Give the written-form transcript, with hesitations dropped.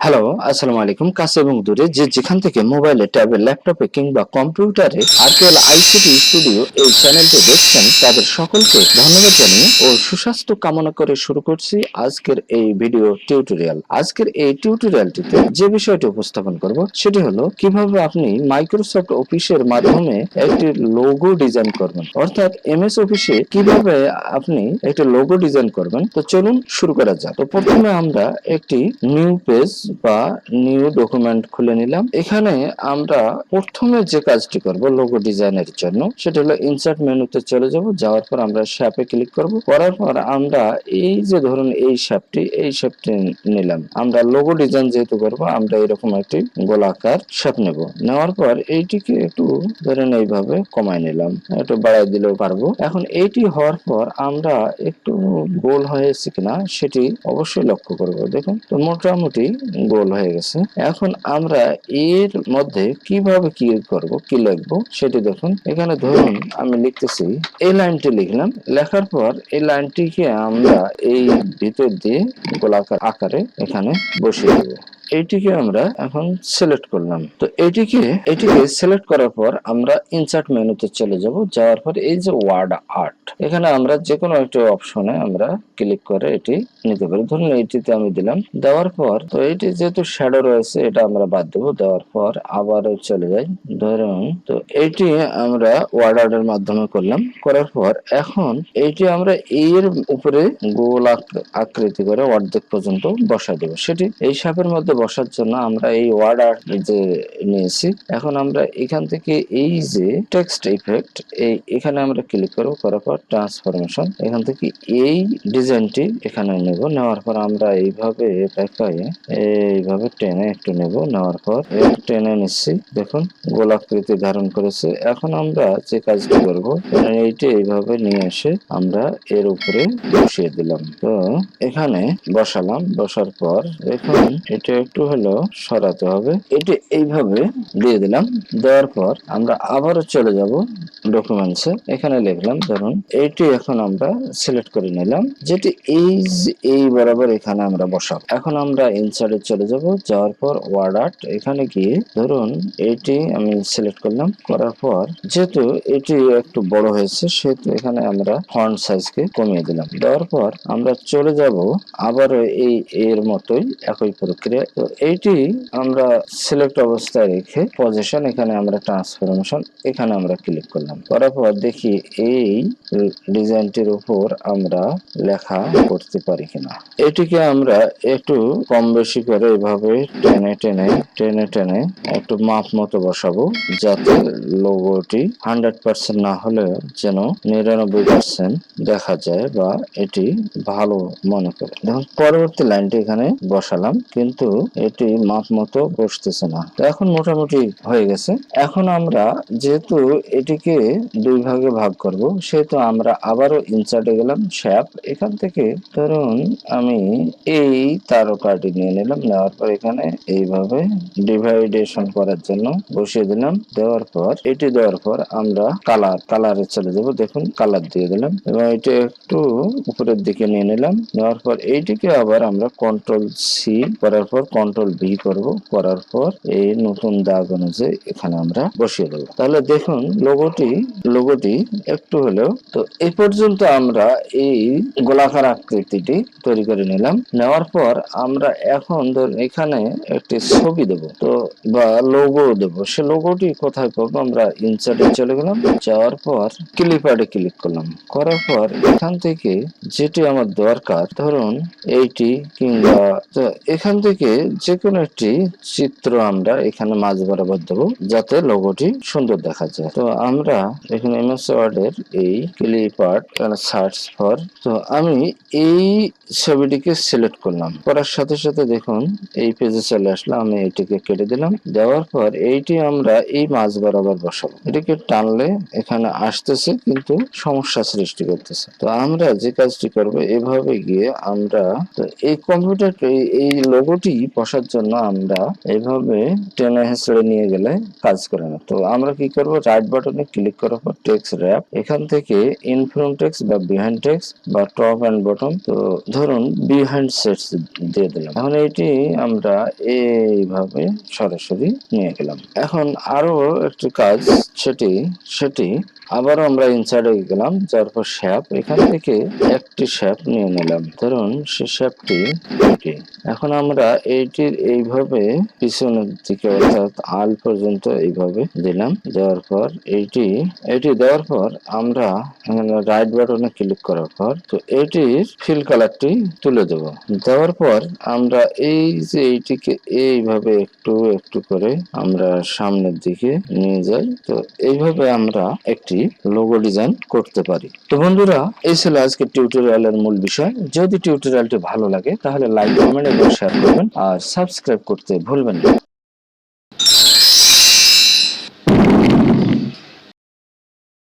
Hello, আসসালামু আলাইকুম। কাছে এবং দূরে যে যেখান থেকে মোবাইলে, ট্যাবে, ল্যাপটপে কিংবা কম্পিউটারে আরকেএল আইসিটি স্টুডিও এই চ্যানেলটি দেখছেন তাদের সকলকে ধন্যবাদ জানিয়ে ও সুস্বাস্থ্য কামনা করে শুরু করছি আজকের এই ভিডিও টিউটোরিয়াল। আজকের এই টিউটোরিয়ালটিতে যে বিষয়টি উপস্থাপন করব সেটি হলো কিভাবে আপনি মাইক্রোসফট অফিসের মাধ্যমে একটি লোগো ডিজাইন করবেন, অর্থাৎ এমএস অফিসে কিভাবে আপনি একটি লোগো ডিজাইন করবেন। তো চলুন শুরু করা যাক। তো প্রথমে আমরা একটি নিউ পেজ বা নিউ ডকুমেন্ট খুলে নিলাম। এখানে আমরা প্রথমে যে কাজটি করব লোগো ডিজাইনের জন্য সেটা হলো ইনসার্ট মেনুতে চলে যাব। যাওয়ার পর আমরা শেপে ক্লিক করব। করার পর আমরা এই যে ধরুন এই শেপটি নিলাম। আমরা লোগো ডিজাইন যেহেতু করব আমরা এরকম একটি গোলাকার শেপ নেব। নেওয়ার পর এইটিকে একটু ধরেন এইভাবে কমায় নিলাম, একটু বাড়াই দিলেও পারবো। এখন এইটি হওয়ার পর আমরা একটু গোল হয়েছে কিনা সেটি অবশ্যই লক্ষ্য করব। দেখুন তো মোটামুটি গোল হয়ে গেছে। এখন আমরা এর মধ্যে কিভাবে কি করব, কি লিখবো সেটি দেখুন। এখানে ধরুন আমি লিখতেছি, এই লাইনটি লিখলাম। লেখার পর এই লাইনটিকে আমরা এই ভিতর দিয়ে গোলাকার আকারে এখানে বসিয়ে দেব। এইটিকে আমরা এখন সিলেক্ট করলাম। তো এটিকে সিলেক্ট করার পর আমরা ইনসার্ট মেনুতে চলে যাব। যাওয়ার পর এই যে ওয়ার্ড আর্ট, এখানে আমরা যে কোনো একটা অপশনে আমরা ক্লিক করে এটি নিতে পারি। ধরুন এইটিতে আমি দিলাম। দেওয়ার পর তো এইটি যেহেতু শ্যাডো রয়েছে এটা আমরা বাদ দেবো। দেওয়ার পর আবার চলে যাই। ধরুন তো এইটি আমরা ওয়ার্ড আর্টের মাধ্যমে করলাম। করার পর এখন এইটি আমরা এর উপরে গোল আকৃতি করে অর্ধেক পর্যন্ত বসা দেবো। সেটি এই শেপের মধ্যে বসার জন্য আমরা এই ওয়ার্ড আর্ট যে নিয়েছি, এখন আমরা এখান থেকে এই যে টেক্সট ইফেক্ট এখানে আমরা ক্লিক করব। করার পর ট্রান্সফরমেশন, এখান থেকে এই ডিজাইনটি এখানে নেব। নেওয়ার পর আমরা এইভাবে দেখাই, এইভাবে টেনে একটু নেব। নেওয়ার পর টেনে নিচ্ছি। দেখুন গোলাকৃতি ধারণ করেছে। এখন আমরা যে কাজটি করব এইটি এইভাবে নিয়ে এসে আমরা এর উপরে বসিয়ে দিলাম। তো এখানে বসালাম। বসার পর এখন এটা একটু হলো সরাতে হবে। এটি এইভাবে দিয়ে দিলাম। দেওয়ার পর আমরা আবারও চলে যাব ডকুমেন্টসে। এখানে লিখলাম ধরুন এইটি এখন আমরা সিলেক্ট করে নিলাম, যেটি এই বরাবর এখানে আমরা বসাবো। এখন আমরা ইনসার্টে চলে যাব। যাওয়ার পর ওয়ার্ড আর্ট, এখানে গিয়ে ধরুন এইটি আমি সিলেক্ট করলাম। করার পর যেহেতু এটি একটু বড় হয়েছে সেহেতু এখানে আমরা ফন্ট সাইজকে কমিয়ে দিলাম। দেওয়ার পর আমরা চলে যাব আবারও এর মতোই একই প্রক্রিয়া। তো এইটি আমরা সিলেক্ট অবস্থায় রেখে পজিশন, এখানে আমরা ট্রান্সফরমেশন, এখানে আমরা ক্লিক করলাম। করার পর দেখি এই ডিজাইনটির উপর আমরা লেখা করতে পারি কিনা। এটিকে আমরা একটু কম বেশি করে এভাবে টেনে টেনে টেনে টেনে একটু মাপ মতো বসাবো, যাতে লোগোটি 100% না হলেও যেন 99% দেখা যায় বা এটি ভালো মনে করে। দেখুন পরবর্তী লাইনটি এখানে বসালাম, কিন্তু এটি মাপ মতো বসতেছে না। এখন মোটামুটি হয়ে গেছে। এখন আমরা যেহেতু এটিকে দুই ভাগে ভাগ করব সেহেতু আমরা আবারও ইনসার্টে গেলাম, শেপ, এখান থেকে ধরুন আমি এই তারকাটি নিয়ে নিলাম। নেওয়ার পর এখানে এইভাবে ডিভাইডেশন করার জন্য বসিয়ে দিলাম। দেওয়ার পর এটি দেওয়ার পর আমরা কালারে চলে যাব। দেখুন কালার দিয়ে দিলাম এবং এটা একটু উপরের দিকে নিয়ে নিলাম। নেওয়ার পর এইটিকে আবার আমরা কন্ট্রোল সি করার পর কন্ট্রোল ভি করব। করার পর এই নতুন দাগ অনুযায়ী এখানে আমরা বসিয়ে দেবো। তাহলে দেখুন লোগোটি একটু হলেও। তো এই পর্যন্ত আমরা এই গোলাকার আকৃতিটি তৈরি করে নিলাম। নেওয়ার পর আমরা এখন ধরুন এখানে একটি ছবি দেব, তো বা লোগো দেব। সে লোগোটি কোথায় পাবো, আমরা ইনসার্টে চলে গেলাম। যাওয়ার পর ক্লিপারে ক্লিক করলাম। করার পর এখান থেকে যেটি আমার দরকার, ধরুন এইটি কিংবা, তো এখান থেকে যে কোনো একটি চিত্র আমরা এখানে মাঝ বরাবর দেবো যাতে লোগোটি সুন্দর দেখা যায়। তো আমরা এখানে এমএস ওয়ার্ডের এই ক্লিপার সার্চ ফর, তো আমি এই ছবিটিকে সিলেক্ট করলাম। করার সাথে সাথে দেখুন এই পেজে চলে আসলো। আমি এটিকে কেটে দিলাম। দিলাম। দেওয়ার পর এইটি আমরা এই মাঝ বরাবর বসাবো। এটাকে টানলে এখানে আসতেছে কিন্তু সমস্যা সৃষ্টি করতেছে। তো আমরা যে কাজটি করব, এভাবে গিয়ে আমরা তো এই কম্পিউটার এই লোগোটি বসার জন্য আমরা এইভাবে টেনে হেঁচড়ে নিয়ে গেলে কাজ করে না। তো আমরা কি করব, রাইট বাটনে ক্লিক করার পর টেক্সট র‍্যাপ, এখান থেকে ইন ফ্রন্ট টেক্সট বা বিহাইন্ড টেক্সট বা টপ এন্ড বটম, তো ধরুন বিহাইন্ড সেটস দিয়ে দিলাম। এখন এইটি আমরা এইভাবে সরাসরি নিয়ে গেলাম। এখন আরো একটি কাজ, সেটি আবারও আমরা ইনসার্টে গেলাম, যার পর শেপ, এখান থেকে একটি শেপ নিয়ে নিলাম। ধরুন সে শেপটি এটি। এখন আমরা এইটির এইভাবে পিছনের দিকে অর্থাৎ আল পর্যন্ত এইভাবে দিলাম। দেওয়ার পর এইটি দেওয়ার পর আমরা এখানে রাইট বাটনে ক্লিক করার পর তো এইটির ফিল কালারটি তুলে দেব। দেওয়ার পর আমরা এই যে এইটিকে এইভাবে একটু একটু করে আমরা সামনের দিকে নিয়ে যাই। তো এইভাবে আমরা একটি লোগো ডিজাইন করতে পারি। তো বন্ধুরা, এই ছিল আজকের টিউটোরিয়ালের মূল বিষয়। যদি টিউটোরিয়ালটি ভালো লাগে তাহলে লাইক, কমেন্ট এবং শেয়ার করবেন আর সাবস্ক্রাইব করতে ভুলবেন না।